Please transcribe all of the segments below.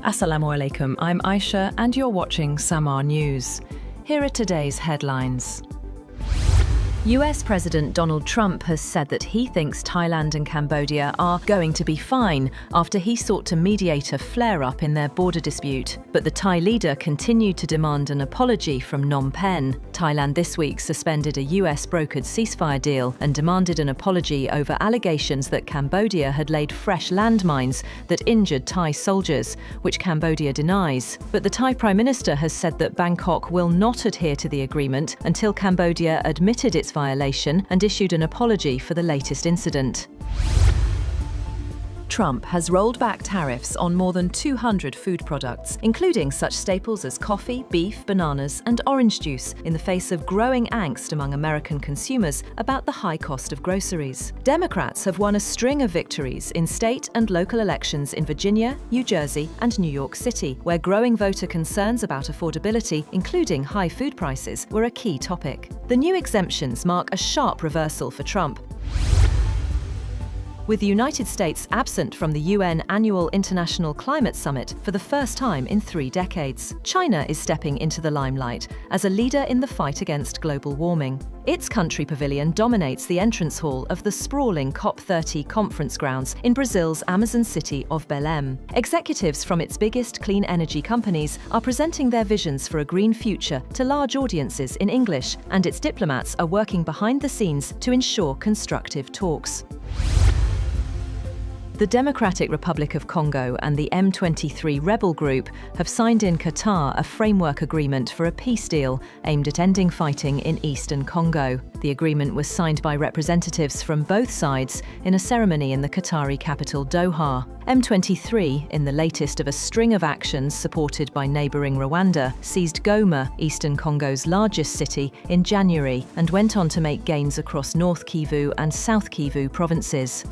Assalamu alaikum, I'm Aisha and you're watching Samaa News. Here are today's headlines. US President Donald Trump has said that he thinks Thailand and Cambodia are going to be fine after he sought to mediate a flare-up in their border dispute. But the Thai leader continued to demand an apology from Phnom Penh. Thailand this week suspended a US-brokered ceasefire deal and demanded an apology over allegations that Cambodia had laid fresh landmines that injured Thai soldiers, which Cambodia denies. But the Thai Prime Minister has said that Bangkok will not adhere to the agreement until Cambodia admitted its violation and issued an apology for the latest incident. Trump has rolled back tariffs on more than 200 food products, including such staples as coffee, beef, bananas, and orange juice, in the face of growing angst among American consumers about the high cost of groceries. Democrats have won a string of victories in state and local elections in Virginia, New Jersey, and New York City, where growing voter concerns about affordability, including high food prices, were a key topic. The new exemptions mark a sharp reversal for Trump. With the United States absent from the UN Annual International Climate Summit for the first time in 3 decades, China is stepping into the limelight as a leader in the fight against global warming. Its country pavilion dominates the entrance hall of the sprawling COP30 conference grounds in Brazil's Amazon city of Belém. Executives from its biggest clean energy companies are presenting their visions for a green future to large audiences in English, and its diplomats are working behind the scenes to ensure constructive talks. The Democratic Republic of Congo and the M23 rebel group have signed in Qatar a framework agreement for a peace deal aimed at ending fighting in eastern Congo. The agreement was signed by representatives from both sides in a ceremony in the Qatari capital Doha. M23, in the latest of a string of actions supported by neighbouring Rwanda, seized Goma, eastern Congo's largest city, in January and went on to make gains across North Kivu and South Kivu provinces.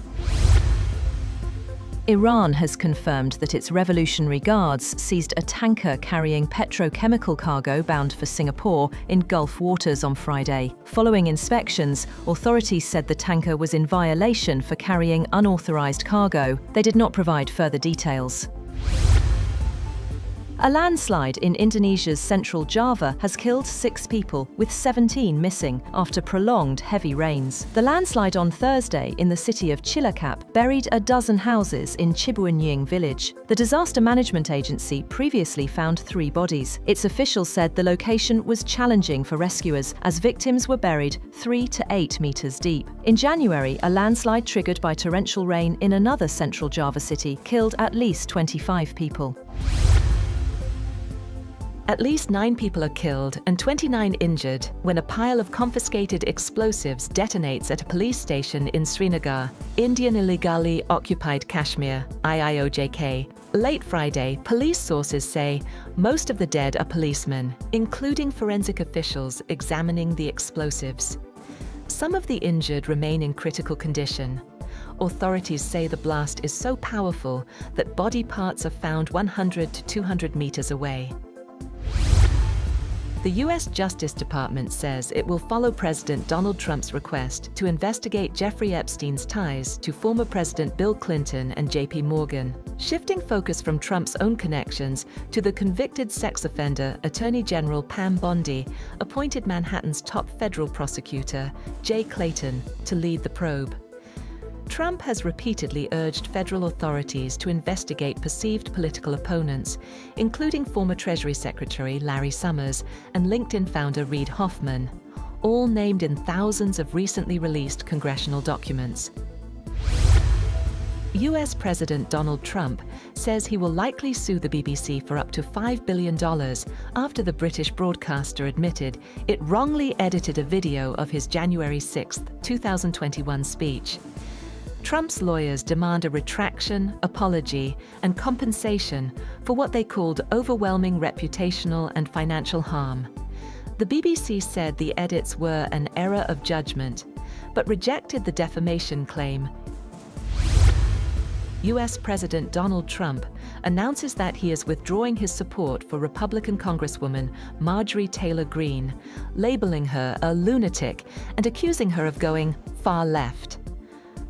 Iran has confirmed that its Revolutionary Guards seized a tanker carrying petrochemical cargo bound for Singapore in Gulf waters on Friday. Following inspections, authorities said the tanker was in violation for carrying unauthorized cargo. They did not provide further details. A landslide in Indonesia's central Java has killed 6 people, with 17 missing, after prolonged heavy rains. The landslide on Thursday in the city of Cilacap buried a dozen houses in Cibuanying village. The Disaster Management Agency previously found 3 bodies. Its officials said the location was challenging for rescuers, as victims were buried 3 to 8 meters deep. In January, a landslide triggered by torrential rain in another central Java city killed at least 25 people. At least 9 people are killed and 29 injured when a pile of confiscated explosives detonates at a police station in Srinagar, Indian illegally occupied Kashmir, IIOJK. Late Friday, police sources say most of the dead are policemen, including forensic officials examining the explosives. Some of the injured remain in critical condition. Authorities say the blast is so powerful that body parts are found 100 to 200 meters away. The U.S. Justice Department says it will follow President Donald Trump's request to investigate Jeffrey Epstein's ties to former President Bill Clinton and JPMorgan, shifting focus from Trump's own connections to the convicted sex offender Attorney General Pam Bondi appointed Manhattan's top federal prosecutor, Jay Clayton, to lead the probe. Trump has repeatedly urged federal authorities to investigate perceived political opponents, including former Treasury Secretary Larry Summers and LinkedIn founder Reid Hoffman, all named in thousands of recently released congressional documents. US President Donald Trump says he will likely sue the BBC for up to $5 billion after the British broadcaster admitted it wrongly edited a video of his January 6, 2021 speech. Trump's lawyers demand a retraction, apology, and compensation for what they called overwhelming reputational and financial harm. The BBC said the edits were an error of judgment, but rejected the defamation claim. US President Donald Trump announces that he is withdrawing his support for Republican Congresswoman Marjorie Taylor Greene, labeling her a lunatic and accusing her of going far left.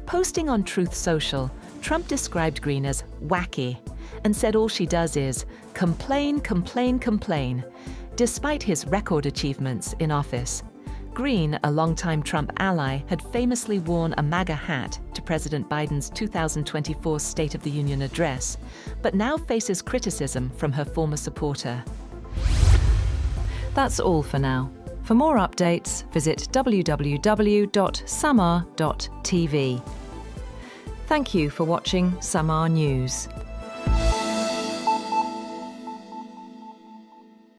Posting on Truth Social, Trump described Greene as wacky and said all she does is complain, complain, complain, despite his record achievements in office. Greene, a longtime Trump ally, had famously worn a MAGA hat to President Biden's 2024 State of the Union address, but now faces criticism from her former supporter. That's all for now. For more updates, visit www.samaa.tv. Thank you for watching Samaa News.